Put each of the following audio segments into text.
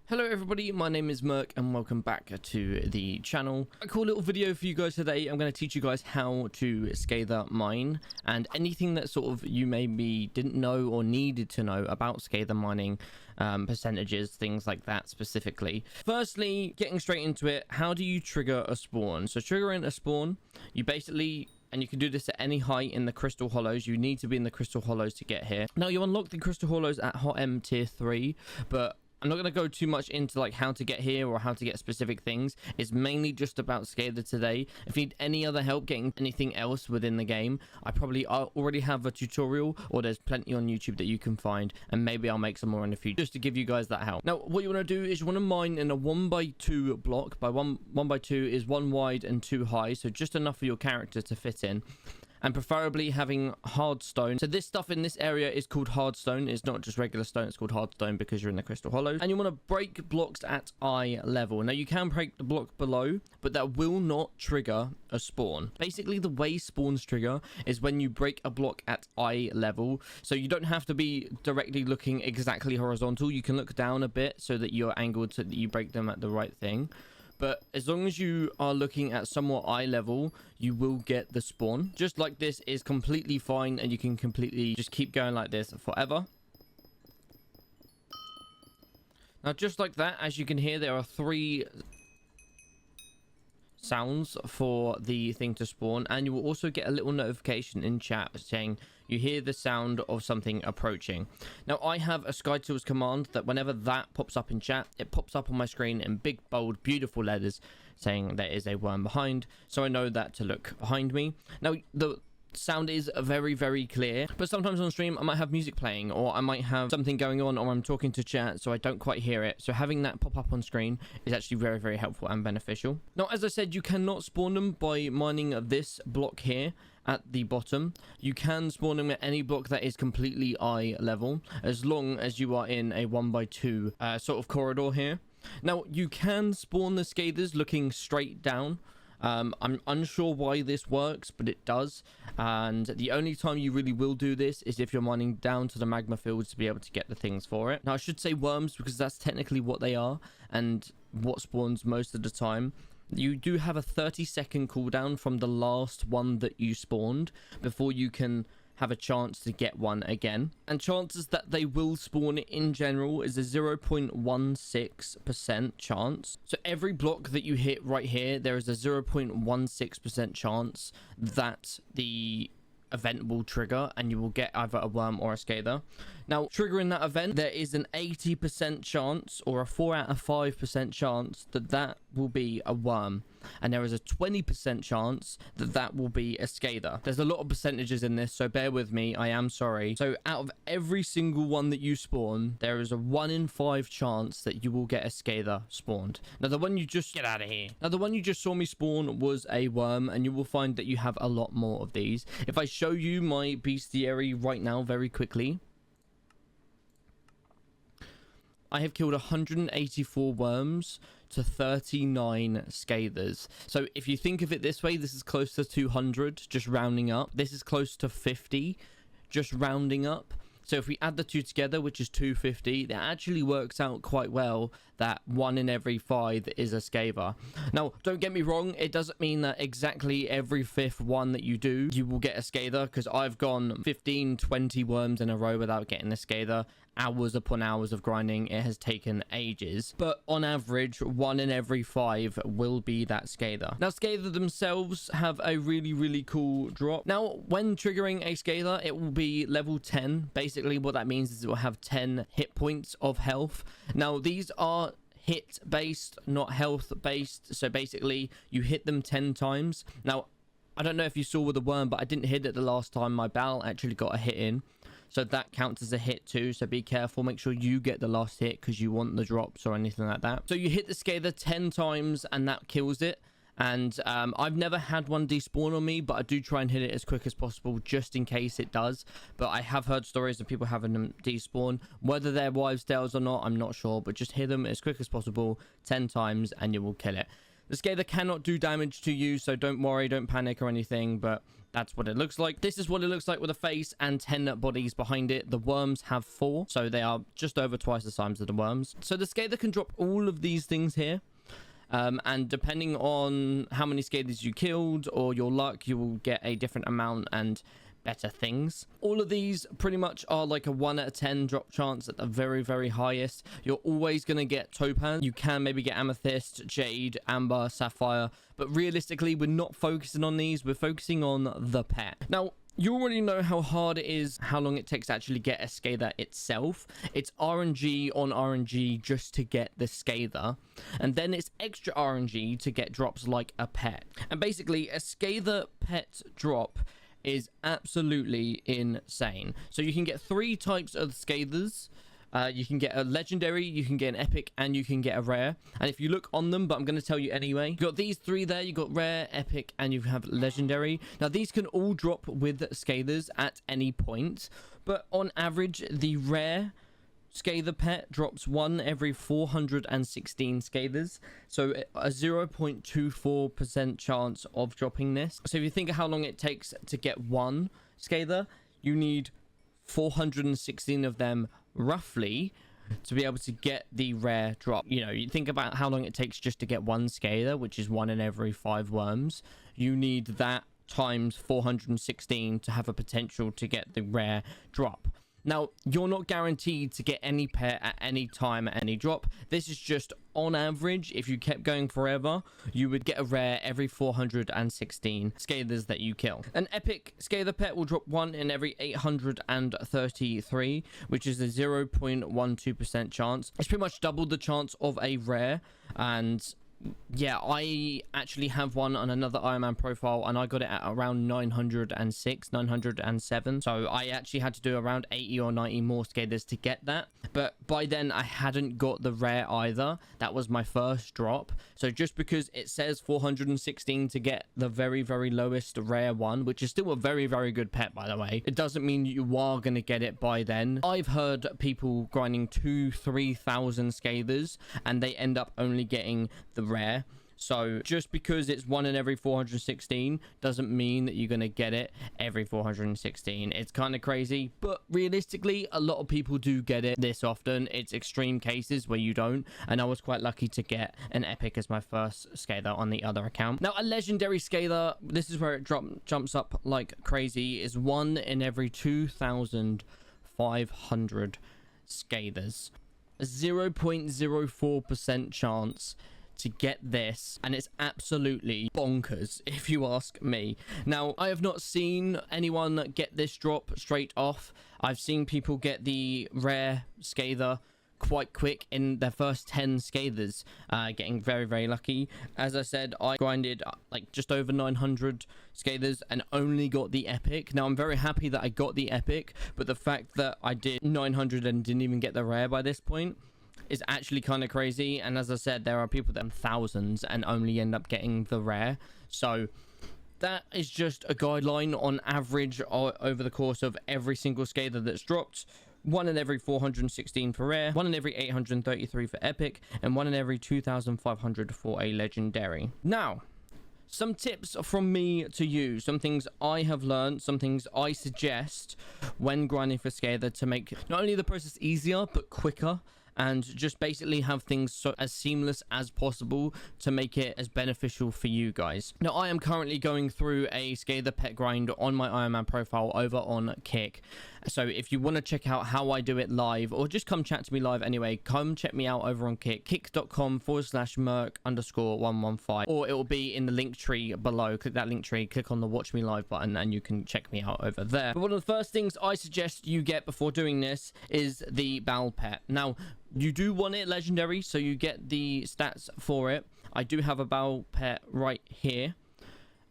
Hello everybody, my name is Merc and welcome back to the channel. A cool little video for you guys today. I'm going to teach you guys how to Scatha mine and anything that sort of you maybe didn't know or needed to know about Scatha mining, percentages, things like that specifically. Firstly, getting straight into it, how do you trigger a spawn? So triggering a spawn, you basically... and you can do this at any height in the crystal hollows. You need to be in the crystal hollows to get here. Now you unlock the crystal hollows at hot M tier 3, but I'm not going to go too much into like how to get here or how to get specific things. It's mainly just about Scatha today. If you need any other help getting anything else within the game, I probably already have a tutorial, or there's plenty on YouTube that you can find, and maybe I'll make some more in the future just to give you guys that help. Now what you want to do is you want to mine in a 1x2 block. By 1x2 is 1 wide and 2 high, so just enough for your character to fit in, and preferably having hard stone. So this stuff in this area is called hard stone. It's not just regular stone, it's called hard stone because you're in the crystal hollows. And you want to break blocks at eye level. Now you can break the block below, but that will not trigger a spawn. Basically the way spawns trigger is when you break a block at eye level. So you don't have to be directly looking exactly horizontal. You can look down a bit so that you're angled so that you break them at the right thing. But as long as you are looking at somewhat eye level, you will get the spawn. Just like this is completely fine, and you can completely just keep going like this forever. Now, just like that, as you can hear, there are 3 sounds for the thing to spawn, and you will also get a little notification in chat saying you hear the sound of something approaching. Now I have a SkyTools command that whenever that pops up in chat, it pops up on my screen in big bold beautiful letters saying there is a worm behind, so I know that to look behind me. Now the sound is very clear, but sometimes on stream I might have music playing, or I might have something going on, or I'm talking to chat so I don't quite hear it. So having that pop up on screen is actually very helpful and beneficial. Now as I said, you cannot spawn them by mining this block here at the bottom. You can spawn them at any block that is completely eye level, as long as you are in a 1x2 sort of corridor here. Now you can spawn the Scathas looking straight down. I'm unsure why this works, but it does, and the only time you really will do this is if you're mining down to the magma fields to be able to get the things for it. Now I should say worms because that's technically what they are and what spawns most of the time. You do have a 30-second cooldown from the last one that you spawned before you can have a chance to get one again, and chances that they will spawn in general is a 0.16% chance. So every block that you hit right here, there is a 0.16% chance that the event will trigger and you will get either a worm or a Scatha. Now triggering that event, there is an 80% chance or a 4 out of 5% chance that that will be a worm, and there is a 20% chance that that will be a Scatha. There's a lot of percentages in this, so bear with me, I am sorry. So out of every single one that you spawn, there is a 1 in 5 chance that you will get a Scatha spawned. Now the one you just get out of here. Now the one you just saw me spawn was a worm, and you will find that you have a lot more of these. If I show you my bestiary right now very quickly, I have killed 184 worms to 39 Scathas. So if you think of it this way, this is close to 200, just rounding up. This is close to 50, just rounding up. So if we add the two together, which is 250, that actually works out quite well that 1 in every 5 is a Scatha. Now, don't get me wrong, it doesn't mean that exactly every 5th one that you do, you will get a Scatha, because I've gone 15, 20 worms in a row without getting a Scatha. Hours upon hours of grinding, it has taken ages, but on average 1 in every 5 will be that Scatha. Now Scatha themselves have a really cool drop. Now when triggering a Scatha, it will be level 10. Basically what that means is it will have 10 hit points of health. Now these are hit based, not health based, so basically you hit them 10 times. Now I don't know if you saw with the worm, but I didn't hit it the last time. My barrel actually got a hit in, so that counts as a hit too. So be careful, make sure you get the last hit because you want the drops or anything like that. So you hit the Scatha 10 times and that kills it. And I've never had one despawn on me, but I do try and hit it as quick as possible just in case it does. But I have heard stories of people having them despawn. Whether they're wives' tales or not, I'm not sure, but just hit them as quick as possible 10 times and you will kill it. The Scatha cannot do damage to you, so don't worry, don't panic or anything, but That's what it looks like. This is what it looks like with a face and 10 bodies behind it. The worms have 4, so they are just over twice the size of the worms. So the Scatha can drop all of these things here. And depending on how many Scathas you killed or your luck, you will get a different amount and better things. All of these pretty much are like a 1 out of 10 drop chance at the very, very highest. You're always going to get topaz. You can maybe get amethyst, jade, amber, sapphire, but realistically we're not focusing on these. We're focusing on the pet. Now, you already know how hard it is, how long it takes to actually get a Scatha itself. It's RNG on RNG just to get the Scatha, and then it's extra RNG to get drops like a pet. And basically a Scatha pet drop is absolutely insane. So you can get 3 types of Scathas. You can get a legendary, you can get an epic, and you can get a rare. And if you look on them, but I'm going to tell you anyway, you got these 3 there. You got rare, epic, and you have legendary. Now these can all drop with Scathas at any point, but on average the rare Scatha pet drops 1 every 416 Scathas, so a 0.24% chance of dropping this. So if you think of how long it takes to get 1 Scatha, you need 416 of them roughly to be able to get the rare drop. You know, you think about how long it takes just to get 1 Scatha, which is 1 in every 5 worms. You need that times 416 to have a potential to get the rare drop. Now, you're not guaranteed to get any pet at any time at any drop. This is just on average. If you kept going forever, you would get a rare every 416 Scathas that you kill. An epic Scatha pet will drop 1 in every 833, which is a 0.12% chance. It's pretty much double the chance of a rare. And yeah, I actually have one on another Iron Man profile, and I got it at around 906, 907. So I actually had to do around 80 or 90 more Scathas to get that. But by then I hadn't got the rare either. That was my first drop. So just because it says 416 to get the very, very lowest rare one, which is still a very, very good pet, by the way, it doesn't mean you are going to get it by then. I've heard people grinding 2,000-3,000 Scathas, and they end up only getting the rare. So just because it's 1 in every 416 doesn't mean that you're going to get it every 416. It's kind of crazy, but realistically a lot of people do get it this often. It's extreme cases where you don't, and I was quite lucky to get an epic as my first Scatha on the other account. Now a legendary Scatha, this is where it jumps up like crazy, is 1 in every 2,500 Scathas. A 0.04% chance to get this, and it's absolutely bonkers if you ask me. Now, I have not seen anyone get this drop straight off. I've seen people get the rare Scatha quite quick in their first 10 Scathas, getting very, very lucky. As I said, I grinded like just over 900 Scathas and only got the epic. Now I'm very happy that I got the epic, but the fact that I did 900 and didn't even get the rare by this point is actually kind of crazy. And as I said, there are people that have thousands and only end up getting the rare. So that is just a guideline on average over the course of every single Scatha that's dropped. 1 in every 416 for rare, 1 in every 833 for epic, and 1 in every 2,500 for a legendary. Now, some tips from me to you, some things I have learned, some things I suggest when grinding for Scatha to make not only the process easier, but quicker, and just basically have things as seamless as possible to make it as beneficial for you guys. Now, I am currently going through a Scatha pet grind on my Iron Man profile over on Kick. So if you want to check out how I do it live, or just come chat to me live anyway, come check me out over on Kick, kick.com/merc_115, or it will be in the link tree below. Click that link tree, click on the watch me live button, and you can check me out over there. But one of the first things I suggest you get before doing this is the Bal pet. Now, you do want it legendary, so you get the stats for it. I do have a Bal pet right here.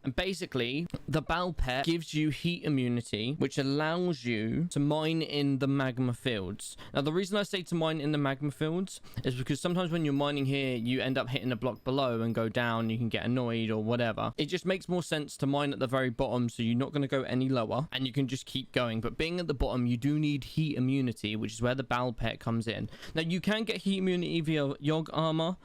And basically, the Bal pet gives you heat immunity, which allows you to mine in the magma fields. Now, the reason I say to mine in the magma fields is because sometimes when you're mining here, you end up hitting a block below and go down. You can get annoyed or whatever. It just makes more sense to mine at the very bottom, so you're not going to go any lower, and you can just keep going. But being at the bottom, you do need heat immunity, which is where the Bal pet comes in. Now, you can get heat immunity via Yogg armor,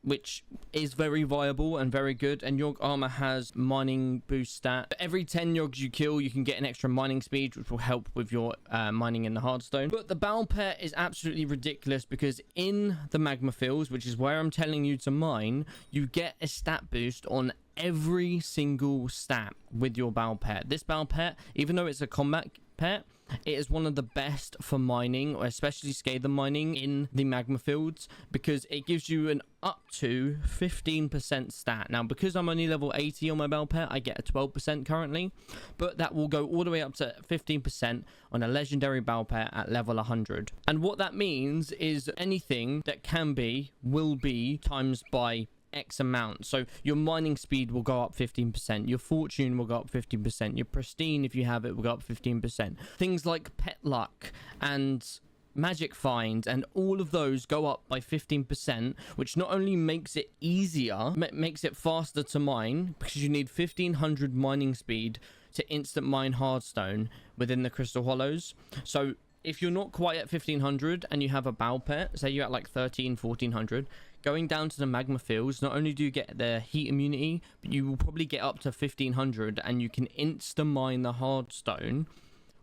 which is very viable and very good, and Yogg armor has mining boost stat. Every 10 Yoggs you kill, you can get an extra mining speed, which will help with your mining in the hardstone. But the battle pet is absolutely ridiculous, because in the magma fields, which is where I'm telling you to mine, you get a stat boost on every single stat with your battle pet. This battle pet, even though it's a combat pet, it is one of the best for mining, or especially Scatha mining in the magma fields, because it gives you an up to 15% stat. Now, because I'm only level 80 on my battle pet, I get a 12% currently, but that will go all the way up to 15% on a legendary battle pet at level 100. And what that means is anything that can be will be times by X amount. So your mining speed will go up 15%, your fortune will go up 15%, your pristine, if you have it, will go up 15%. Things like pet luck and magic find and all of those go up by 15%, which not only makes it easier, makes it faster to mine, because you need 1500 mining speed to instant mine hardstone within the crystal hollows. So if you're not quite at 1500 and you have a battle pet, say you're at like 1400, going down to the magma fields, not only do you get the heat immunity, but you will probably get up to 1500, and you can insta mine the hardstone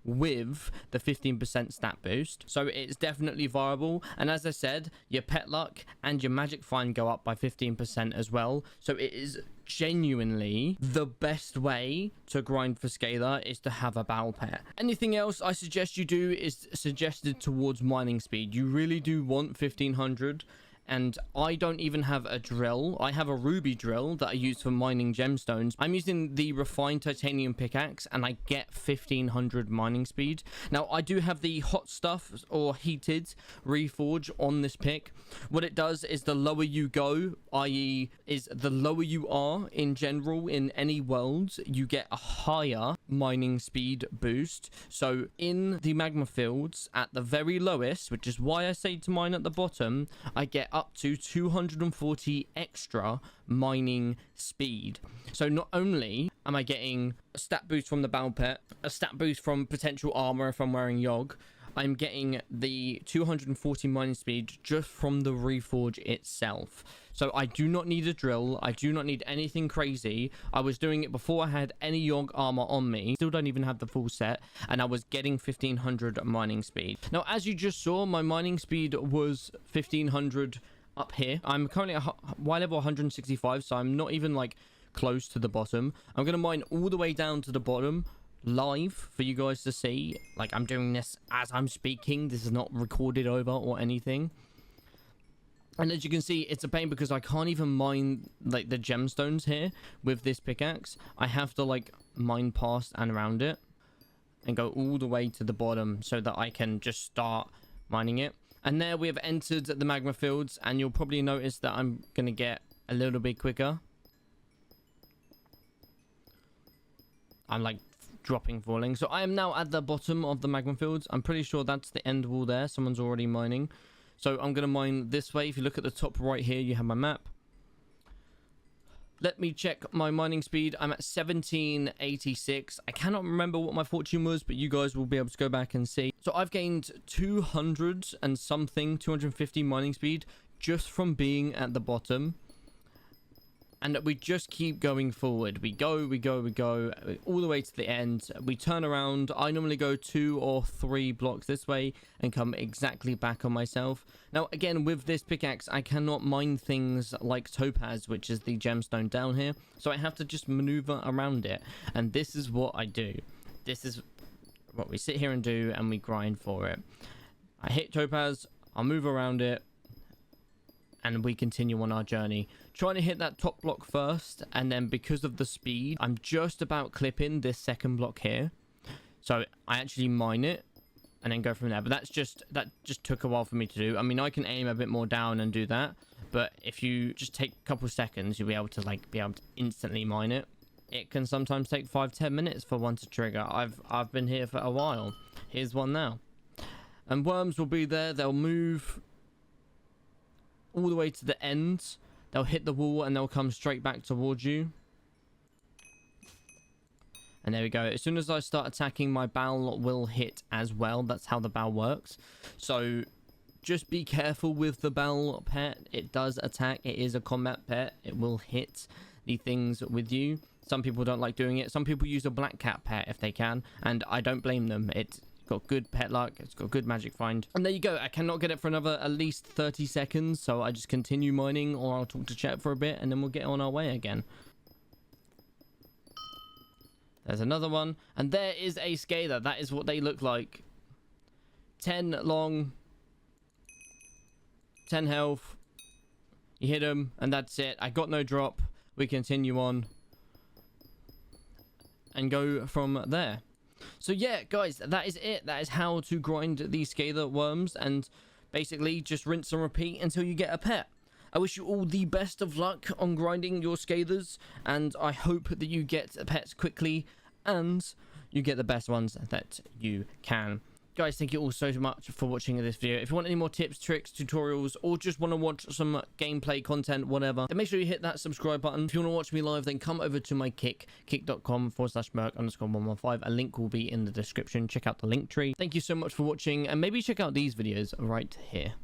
with the 15% stat boost. So it's definitely viable. And as I said, your pet luck and your magic find go up by 15% as well. So it is genuinely the best way to grind for Scatha, is to have a battle pet. Anything else I suggest you do is suggested towards mining speed. You really do want 1500. And I don't even have a drill. I have a ruby drill that I use for mining gemstones. I'm using the refined titanium pickaxe, and I get 1500 mining speed. Now, I do have the hot stuff or heated reforge on this pick. What it does is the lower you go, i.e. is the lower you are in general in any worlds, you get a higher mining speed boost. So in the magma fields at the very lowest, which is why I say to mine at the bottom, I get up to 240 extra mining speed. So not only am I getting a stat boost from the battle pet, a stat boost from potential armor if I'm wearing Yogg, I'm getting the 240 mining speed just from the reforge itself. So I do not need a drill. I do not need anything crazy. I was doing it before I had any Yogg armor on me. Still don't even have the full set. And I was getting 1500 mining speed. Now, as you just saw, my mining speed was 1500 up here. I'm currently at Y level 165, so I'm not even like close to the bottom. I'm going to mine all the way down to the bottom live for you guys to see. Like, I'm doing this as I'm speaking. This is not recorded over or anything. And as you can see, it's a pain because I can't even mine like the gemstones here with this pickaxe. I have to like mine past and around it and go all the way to the bottom so that I can just start mining it. And there we have entered the magma fields, and you'll probably notice that I'm going to get a little bit quicker. I'm like falling. So I am now at the bottom of the magma fields. I'm pretty sure that's the end wall there. Someone's already mining. So I'm going to mine this way. If you look at the top right here, you have my map. Let me check my mining speed. I'm at 1786. I cannot remember what my fortune was, but you guys will be able to go back and see. So I've gained 200 and something, 250 mining speed just from being at the bottom. And we just keep going forward. We go all the way to the end. We turn around. I normally go 2 or 3 blocks this way and come exactly back on myself. Now, again, with this pickaxe, I cannot mine things like topaz, which is the gemstone down here. So I have to just maneuver around it. And this is what I do. This is what we sit here and do, and we grind for it. I hit topaz. I'll move around it. And we continue on our journey. Trying to hit that top block first, and then because of the speed, I'm just about clipping this second block here. So I actually mine it and then go from there. But that just took a while for me to do. I mean, I can aim a bit more down and do that, but if you just take a couple seconds, you'll be able to instantly mine it. It can sometimes take 5-10 minutes for one to trigger. I've been here for a while. Here's one now. And worms will be there. They'll move all the way to the end. They'll hit the wall and they'll come straight back towards you. And there we go. As soon as I start attacking, my bow will hit as well. That's how the bow works. So Just be careful with the bell pet. It does attack. It is a combat pet. It will hit the things with you. Some people don't like doing it. Some people use a black cat pet if they can, and I don't blame them. It's got good pet luck. It's got good magic find. And there you go. I cannot get it for another at least 30 seconds, so I just continue mining, or I'll talk to chat for a bit, and then we'll get on our way again. There's another one, and there is a Scatha. That is what they look like. 10 long, 10 health. You hit them, and that's it. I got no drop. We continue on and go from there. So yeah, guys, that is it. That is how to grind these Scatha worms, and basically just rinse and repeat until you get a pet. I wish you all the best of luck on grinding your Scathas, and I hope that you get pets quickly and you get the best ones that you can. Guys, thank you all so much for watching this video. If you want any more tips, tricks, tutorials, or just want to watch some gameplay content, whatever, then make sure you hit that subscribe button. If you want to watch me live, then come over to my kick.com/merc_115. A link will be in the description. Check out the link tree. Thank you so much for watching, and maybe check out these videos right here.